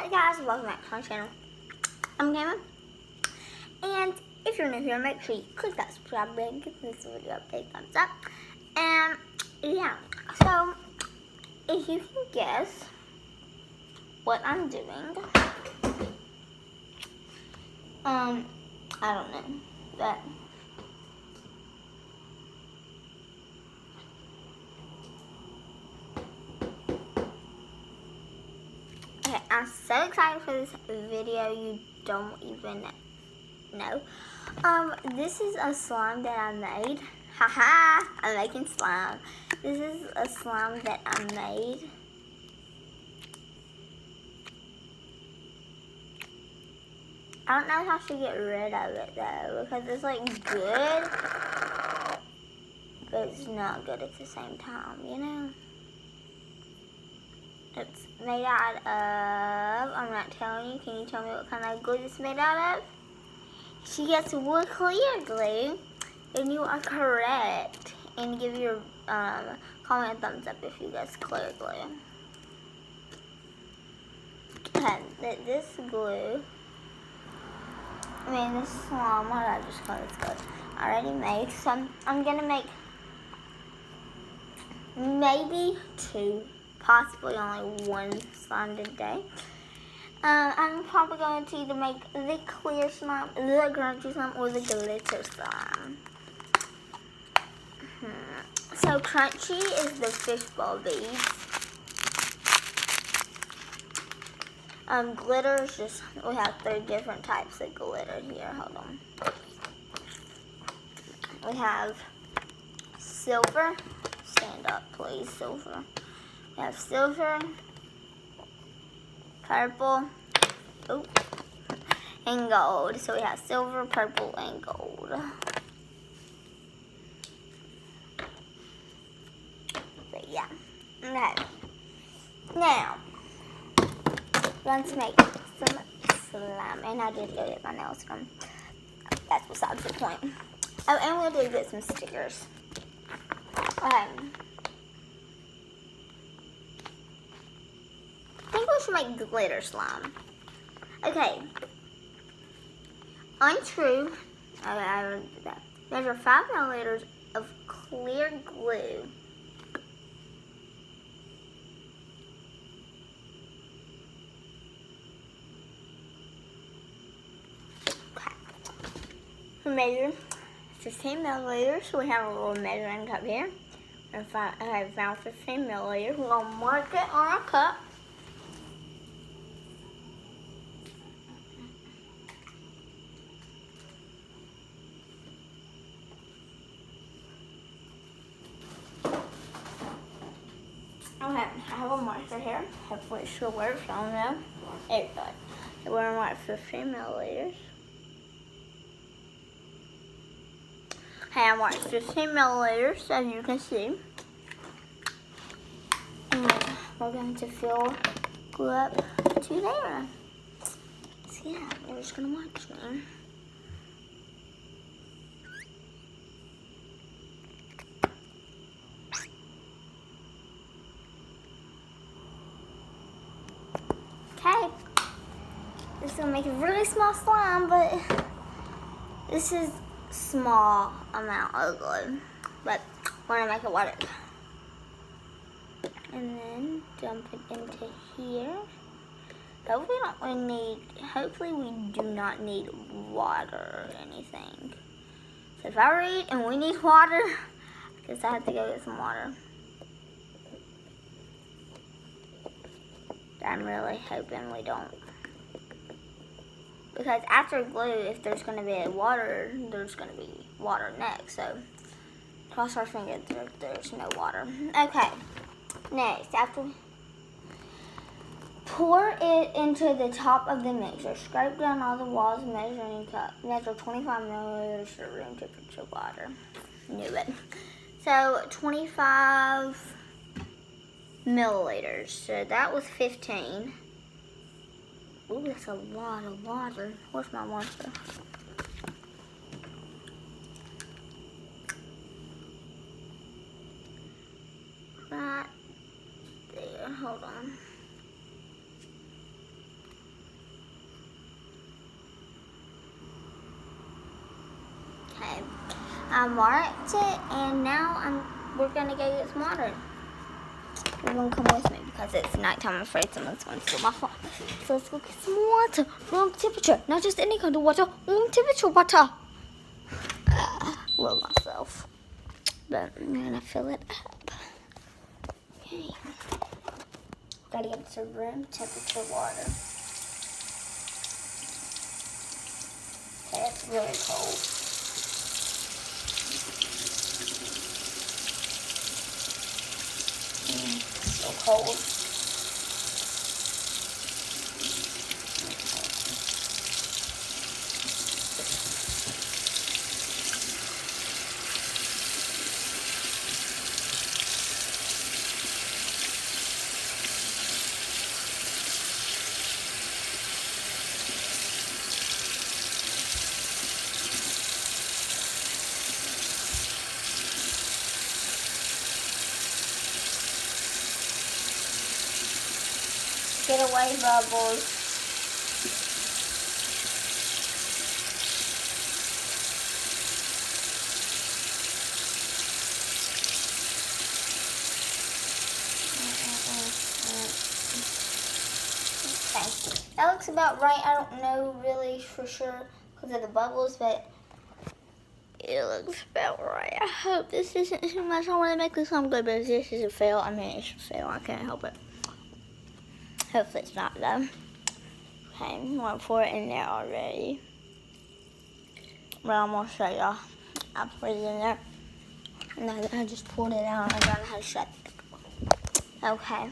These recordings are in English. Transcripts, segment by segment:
Alright guys, welcome back to my channel. I'm Gamma. And if you're new here, make sure you click that subscribe button, give this video a big thumbs up. And yeah, so if you can guess what I'm doing, I don't know, but okay, I'm so excited for this video, you don't even know. This is a slime that I made. Haha, I'm making slime. This is a slime that I made. I don't know how to get rid of it though, because it's like good, but it's not good at the same time, you know? It's made out of, I'm not telling you, can you tell me what kind of glue it's made out of? She gets wood clear glue, and you are correct. And give your comment a thumbs up if you guess clear glue. Okay, this glue, this slime, what did I just call this glue? I already made some. I'm gonna make maybe 2, possibly only 1 slime today. I'm probably going to either make the clear slime, the crunchy slime, or the glitter slime. So crunchy is the fishball beads. Glitter is just, we have 3 different types of glitter here. Hold on. We have silver. Stand up, please, silver. We have silver, purple, and gold. So we have silver, purple, and gold. But yeah, okay. Now, let's make some slime. And I did go get my nails done. That's besides the point. Oh, and we did get some stickers. I think we should make glitter slime. Okay. Untrue. I already did that. Measure 5 milliliters of clear glue. Okay. We measure 15 milliliters. So we have a little measuring cup here. I found 15 milliliters. We're gonna mark it on our cup. Okay, I have a marker here. Hopefully it should work. I don't know. There we go. So we're gonna mark 15 milliliters. Okay, I marked 15 milliliters, as you can see. And we're going to fill glue up to there. So yeah, we're just gonna watch now. Okay, this is gonna make a really small slime, but this is small amount of glue, but we're gonna make it work. And then dump it into here. Hopefully we do not need water or anything. So if I read and we need water, I guess I have to go get some water. I'm really hoping we don't. Because after glue, if there's going to be water, there's going to be water next. So cross our fingers there's no water. Okay. Next, after we pour it into the top of the mixer. Scrape down all the walls, measuring cup. Measure 25 milliliters for room temperature water. Knew it. So 25 milliliters. So that was 15. Ooh, that's a lot of water. Where's my water? Right there. Hold on. I marked it, and now we're gonna go get some water. You're gonna come with me because it's nighttime. I'm afraid someone's gonna steal my phone. So let's go get some water. Room temperature, not just any kind of water. Room temperature water. Love myself, but I'm gonna fill it up. Okay. Gotta get some room temperature water. Okay, it's really cold. So cold. Get away, Bubbles. Okay, that looks about right. I don't know really for sure because of the bubbles, but it looks about right. I hope this isn't too much. I want to make this sound good, but if this is a fail, I mean, it's a fail. I can't help it. Hopefully it's not though. Okay, I'm going to pour it in there already. But I'm going to show y'all. I put it in there. And then I just poured it out. I don't know how to shut it. Okay.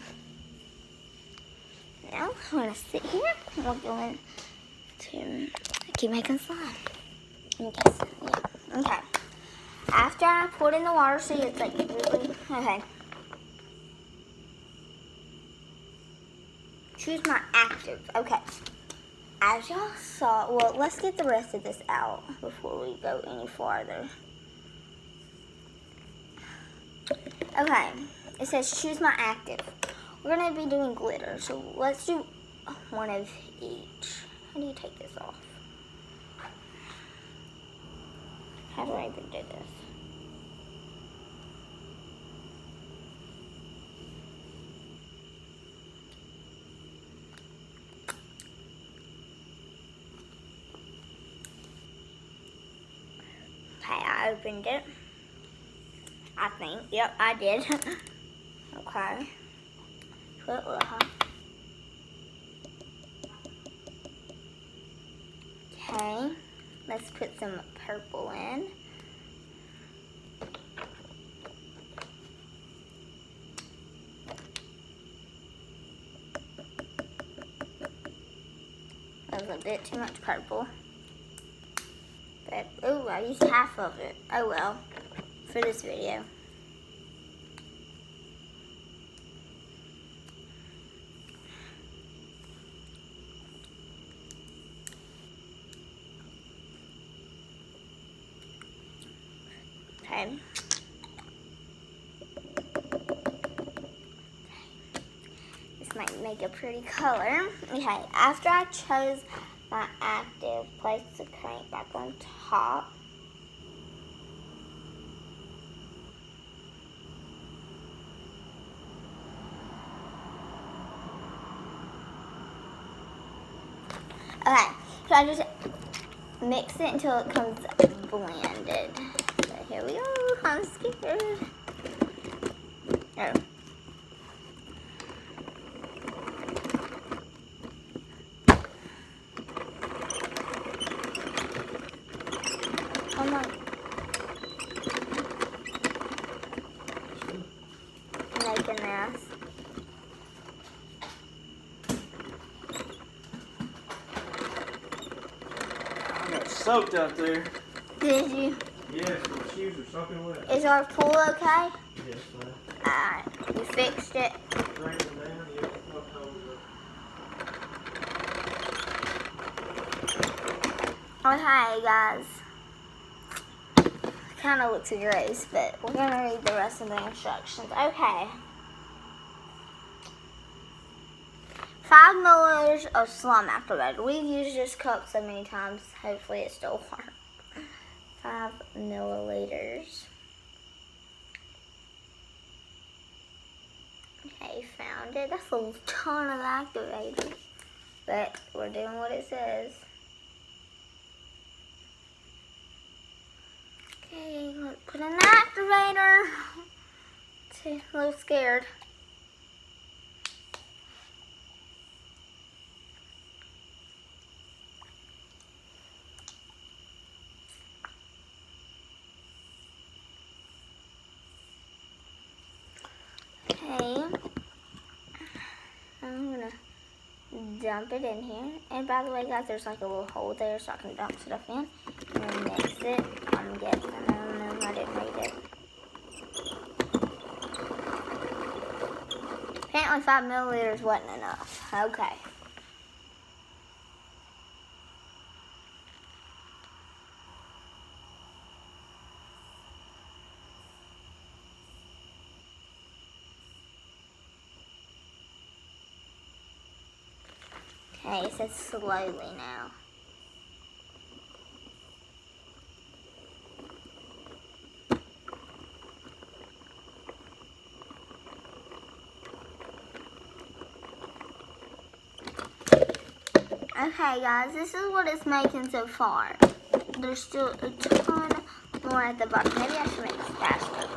Now I'm going to sit here. We're going to keep making slime. Okay. Yeah. Okay. After I poured in the water, see it's like really, okay. Choose my active. Okay. As y'all saw, well, let's get the rest of this out before we go any farther. Okay. It says choose my active. We're going to be doing glitter, so let's do one of each. How do you take this off? How do I even do this? Okay, I opened it. I think. Yep, I did. Okay. Okay. Let's put some purple in. That was a bit too much purple. But, oh, I used half of it. Oh well, for this video. Okay. This might make a pretty color. Okay, after I chose my active, place the crank back on top. Okay, so I just mix it until it comes blended. So here we go. I'm scared. Oh. Come on. Making this. I got soaked out there. Did you? Yes, my shoes are soaking wet. Is our pool okay? Yes, ma'am. Alright, you fixed it. Raining down, yeah, I'll cover it. Okay, guys. Kind of looks gross, but we're gonna read the rest of the instructions. Okay. 5 milliliters of slime activator. We've used this cup so many times. Hopefully it still works. 5 milliliters. Okay, found it. That's a ton of activator, but we're doing what it says. Okay, let's put in the activator. A little scared. Okay, I'm gonna dump it in here. And by the way, guys, there's like a little hole there so I can dump stuff in. And then mix it. I'm guessing. I don't know. I didn't read it. Apparently 5 milliliters wasn't enough. Okay. Okay, it says slowly now. Okay, guys, this is what it's making so far. There's still a ton more at the bottom. Maybe I should make this faster.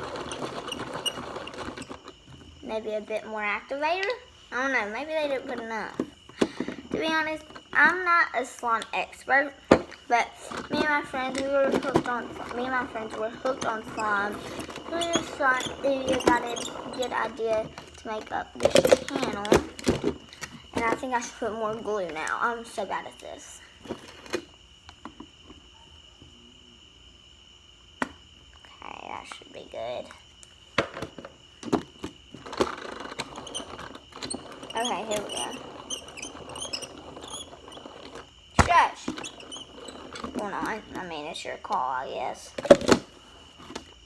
Maybe a bit more activator? I don't know. Maybe they didn't put enough. To be honest, I'm not a slime expert, but me and my friends were hooked on slime. So we just thought we got a good idea to make up this channel. And I think I should put more glue now. I'm so bad at this. Okay, that should be good. Okay, here we go. Shush! Well, not. I mean, it's your call, I guess.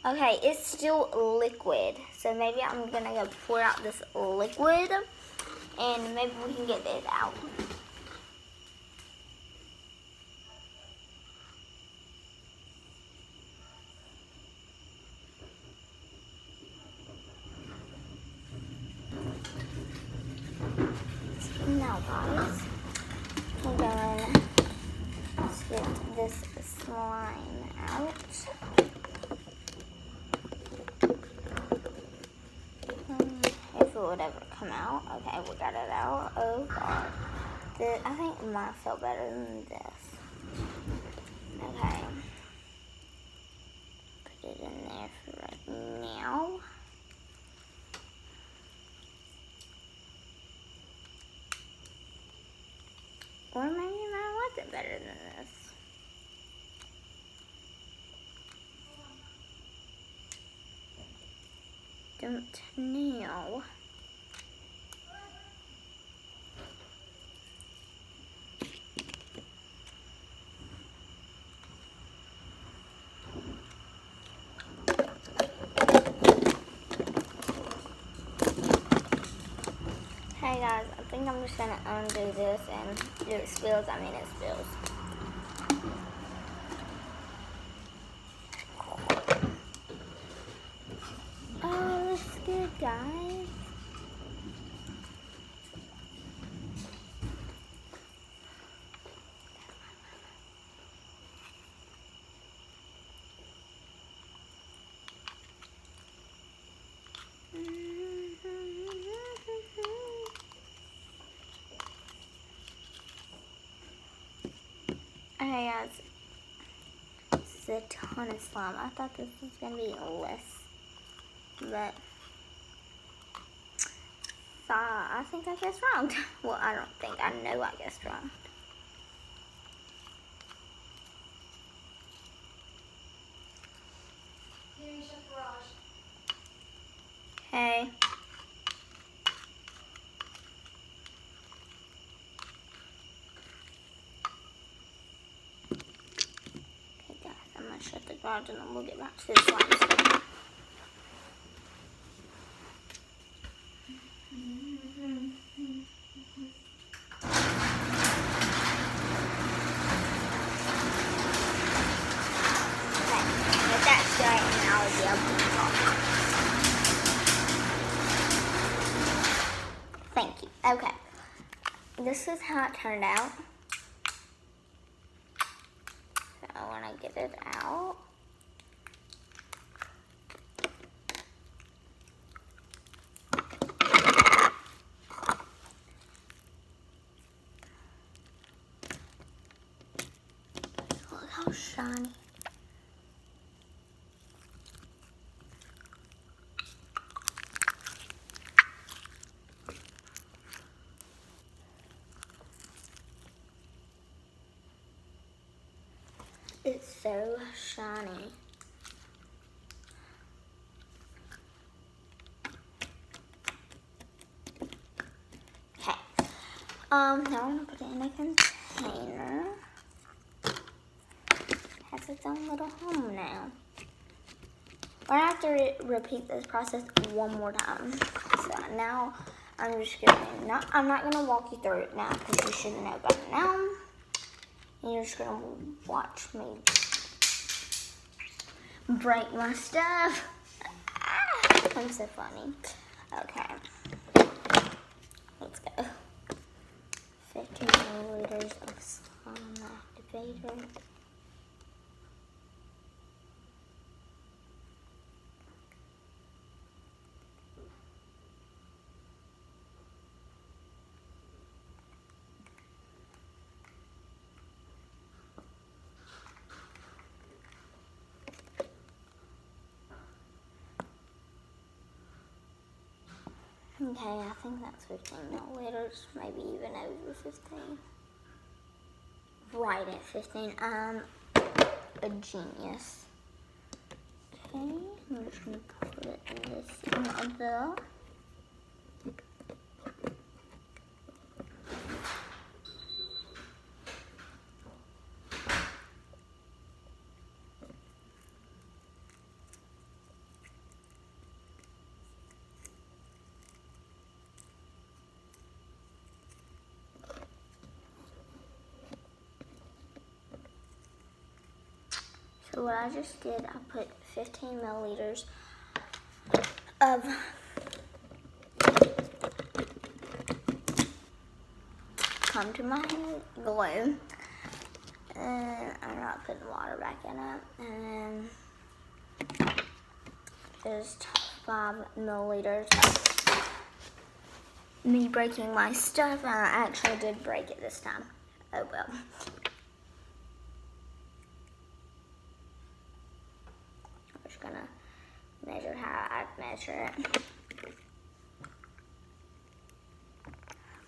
Okay, it's still liquid. So maybe I'm gonna go pour out this liquid. And maybe we can get this out. Now, guys, we're going to spit this slime out. If it would ever come out. Okay, we got it out. Oh god. I think mine felt better than this. Okay. Put it in there for right now. Or maybe mine wasn't better than this. Don't know. Hey guys, I think I'm just gonna undo this and if it spills, I mean it spills. Oh, that's good, guys. Okay guys, this is a ton of slime. I thought this was going to be less, but I think I guessed wrong. Well, I don't think, I know I guessed wrong. Okay. Shut the garage and then we'll get back to this slime stuff. Okay, this is how it turned out. So when I get it out, look how shiny. It's so shiny. Okay. Now I'm gonna put it in a container. Has its own little home now. We're gonna have to repeat this process one more time. So now I'm just gonna I'm not gonna walk you through it now because you should know by now. And you're just gonna watch me break my stuff. I'm so funny. Okay. Let's go. 15 milliliters of slime activator. Okay, I think that's 15 milliliters, maybe even over 15. Right at 15. I'm a genius. Okay, I'm just gonna put it in this mother. So what I just did, I put 15 milliliters of come to my glue, and I'm not putting water back in it, and then there's 5 milliliters of me breaking my stuff, and I actually did break it this time. Oh well. I'm just gonna measure how I measure it.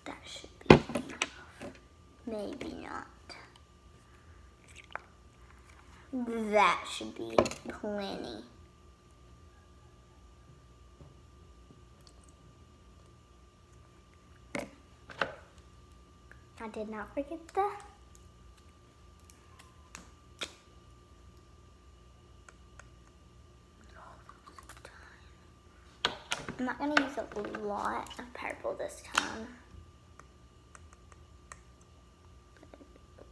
That should be enough. Maybe not. That should be plenty. I did not forget that. I'm not going to use a lot of purple this time.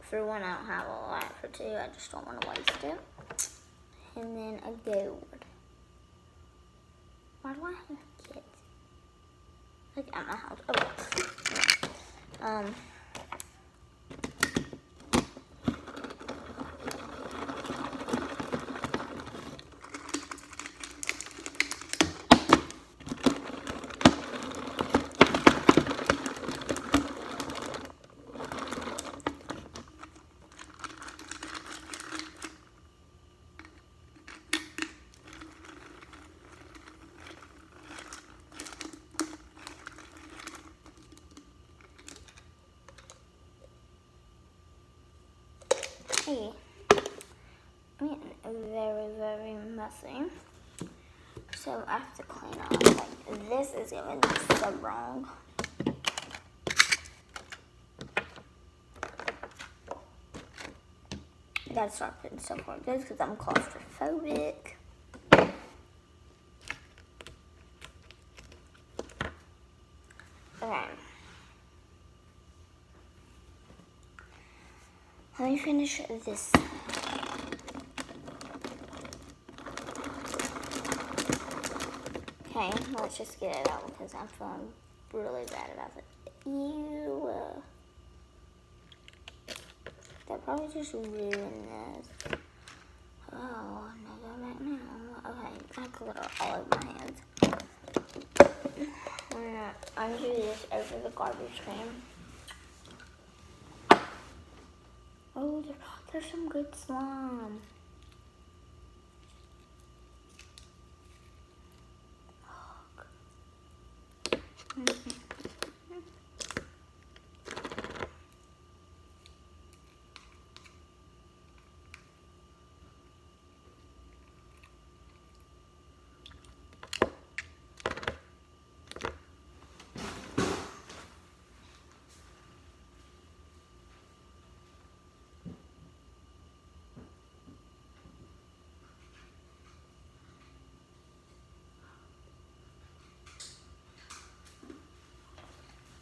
For one, I don't have a lot. For two, I just don't want to waste it. And then a gold. Why do I have kids? Like at my house. Oh. Hey, I'm getting very messy. So I have to clean up. Like, this is gonna be so wrong. I gotta start putting stuff like this because I'm claustrophobic. Okay. Let me finish this. Okay, let's just get it out because I'm feeling really bad about it. Ew. probably just ruin this. Oh, I'm gonna go back now. Okay, I glitter all over my hands. I'm gonna undo this over the garbage can. Oh, there's some good slime.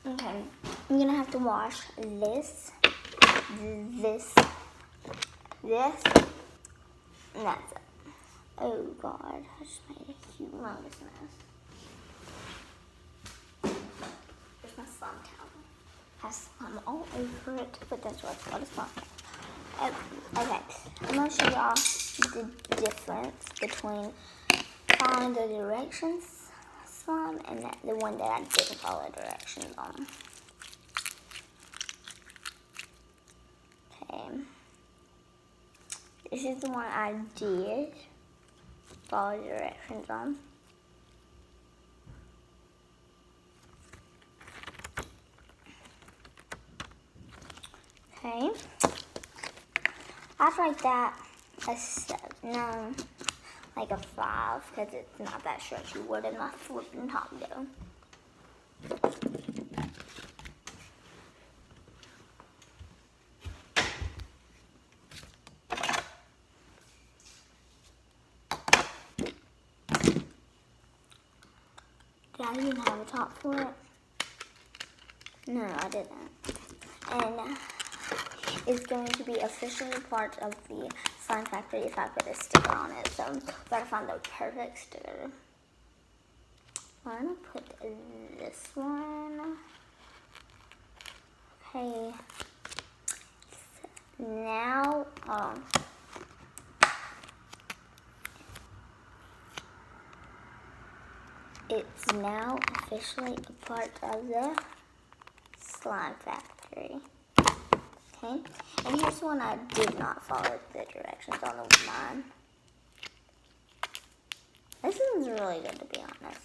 Okay, I'm gonna have to wash this, and that's it. Oh God, I just made a humongous mess. There's my slime towel. Has slime all over it, but that's why it's called a slime towel. Okay, I'm gonna show y'all the difference between following the directions slime and the one that I didn't follow directions on. Okay. This is the one I did follow directions on. Okay. I'd rate that a 7. No, like a 5 because it's not that stretchy. Where did my flipping top go? Did I even have a top for it? No, I didn't. And it's going to be officially part of the Slime Factory if I put a sticker on it. So I gotta find the perfect sticker. I'm gonna put this one. Okay. Now, it's now officially a part of the Slime Factory. Okay, and here's one I did not follow the directions on the mine. This one's really good, to be honest.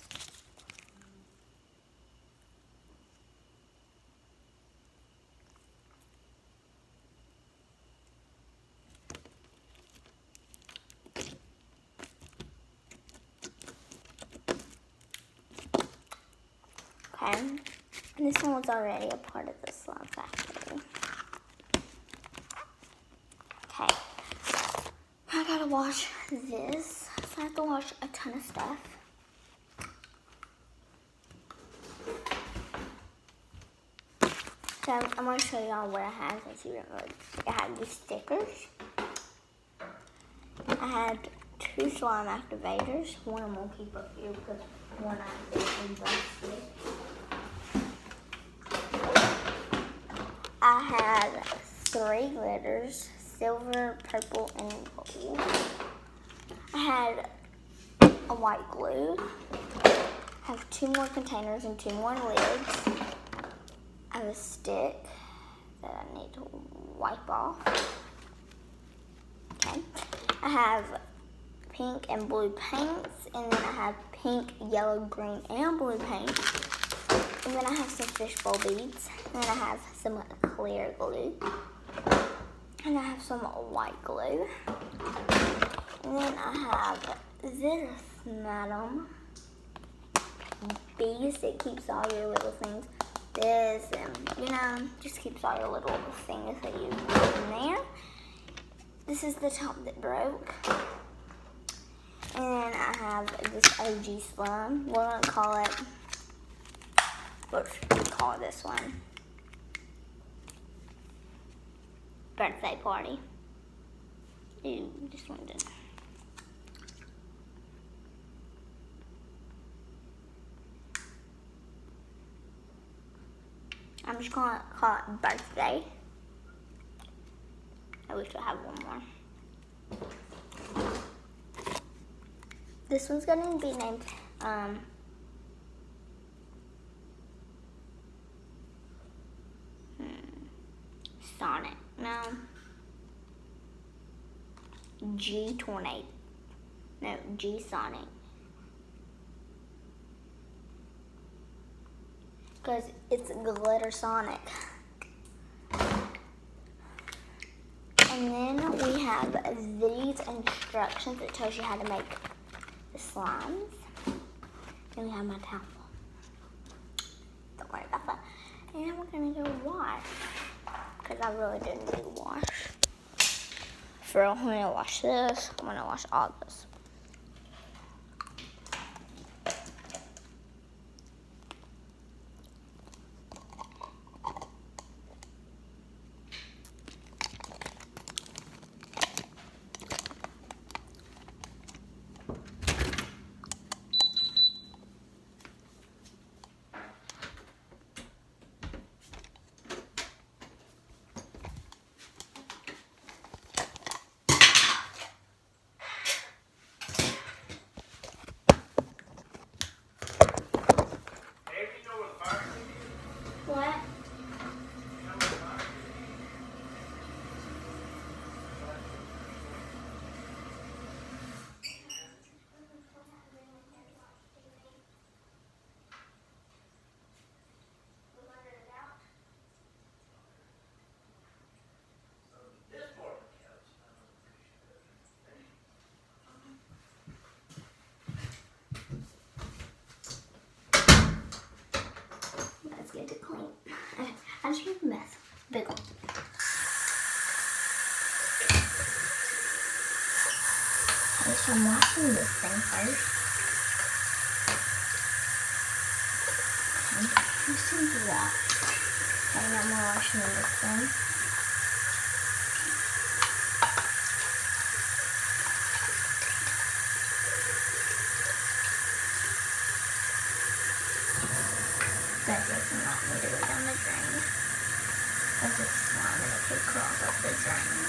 Okay, and this one was already a part of the Slime Factory. Okay, I gotta wash this, so I have to wash a ton of stuff. So I'm gonna show y'all what I have since you didn't really. I had these stickers. I had 2 slime activators. One I'm gonna keep up here because one I didn't busted. I had 3 glitters, silver, purple, and gold. I had a white glue. I have 2 more containers and 2 more lids. I have a stick that I need to wipe off. Okay. I have pink and blue paints, and then I have pink, yellow, green, and blue paint. And then I have some fishbowl beads. And then I have some clear glue. And I have some white glue. And then I have this, madam. Bees, it keeps all your little things. This, and just keeps all your little things that you put in there. This is the top that broke. And then I have this OG slime. We're gonna call it, what should we call this one? Birthday party. Ooh, this one didn't. I'm just gonna call it birthday. I wish I had one more. This one's gonna be named Sonic. No. G Tornado. No, G Sonic. Because it's Glitter Sonic. And then we have these instructions that tells you how to make the slimes. Then we have my towel. Don't worry about that. And then we're gonna go wash. Because I really didn't do wash. For real, I'm gonna wash this. I'm gonna wash all this. What? Let's get it clean. I just made a mess. Big one. Okay, so I'm washing this thing first. Okay, this is washed. Okay, now I'm washing this thing. That does not need to go down the drain. Because it's slime and it could clog up the drain.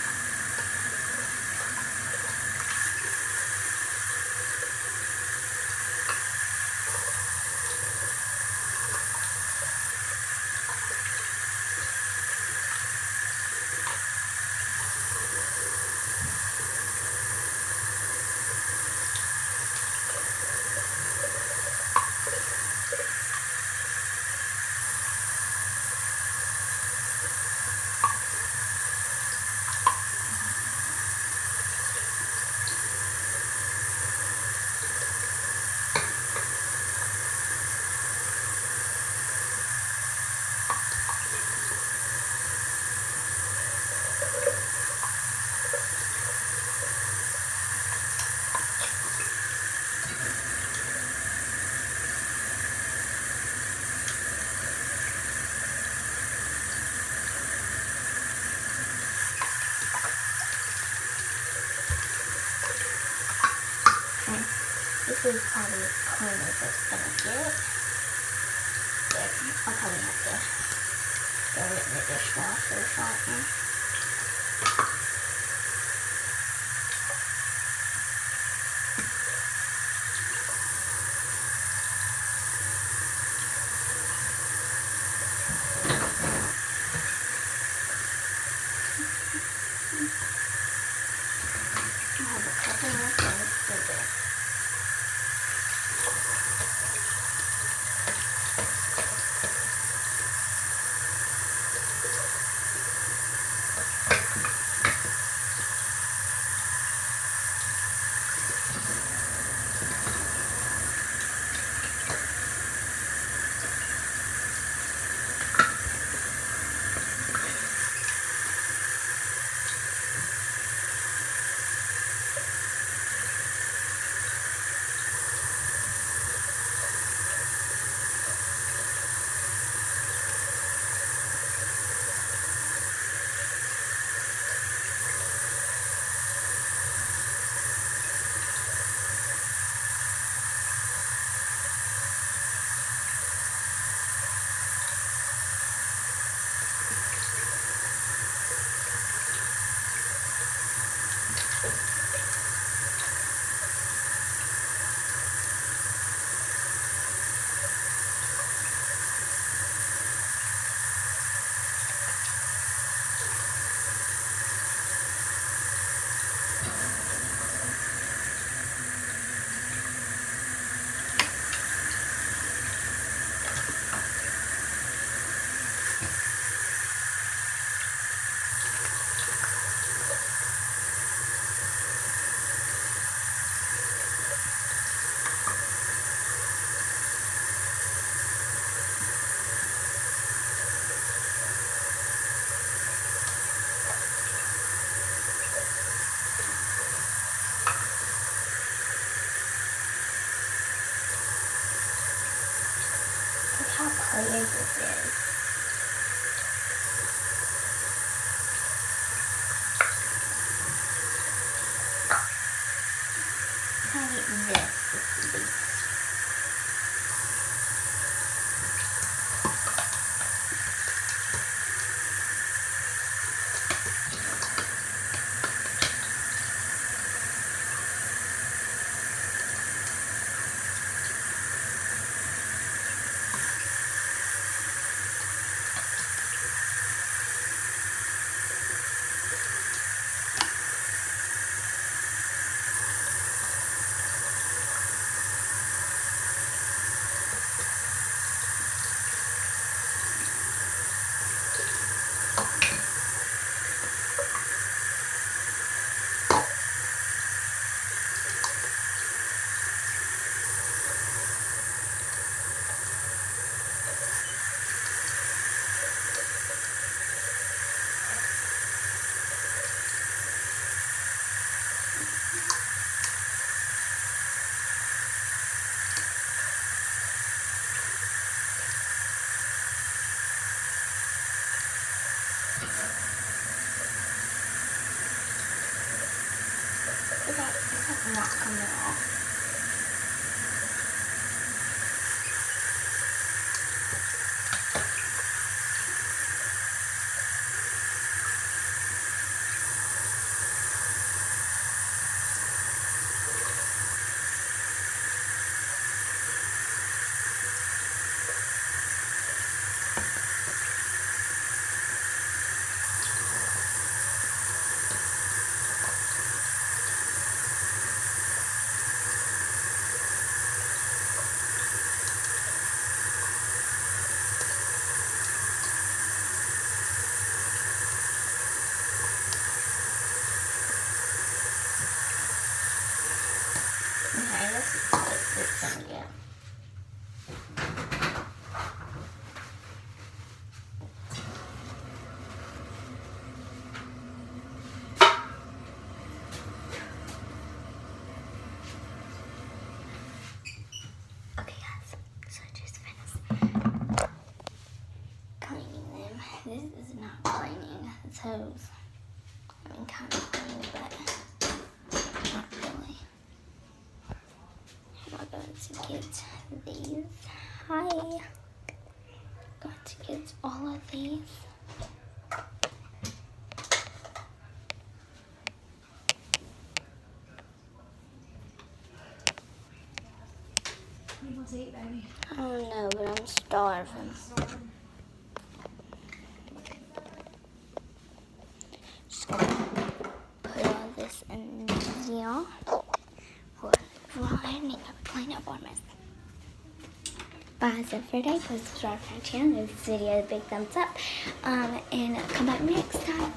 This is probably as clean as it's gonna get. But I'll probably have to throw it in the dishwasher or something. I have a couple more things to do. it's not coming off. Okay, let's put this in again. Okay guys, so I just finished cleaning them. This is not cleaning the toes. I mean, kind of clean, but not really. I'm going to get these. Hi. Going to get all of these. You want to eat, baby? I don't know, but I'm starving. Just gonna put all this in here. Well, I need to clean up on this. But that's it for today. Please subscribe to my channel. Give this video a big thumbs up. And come back next time.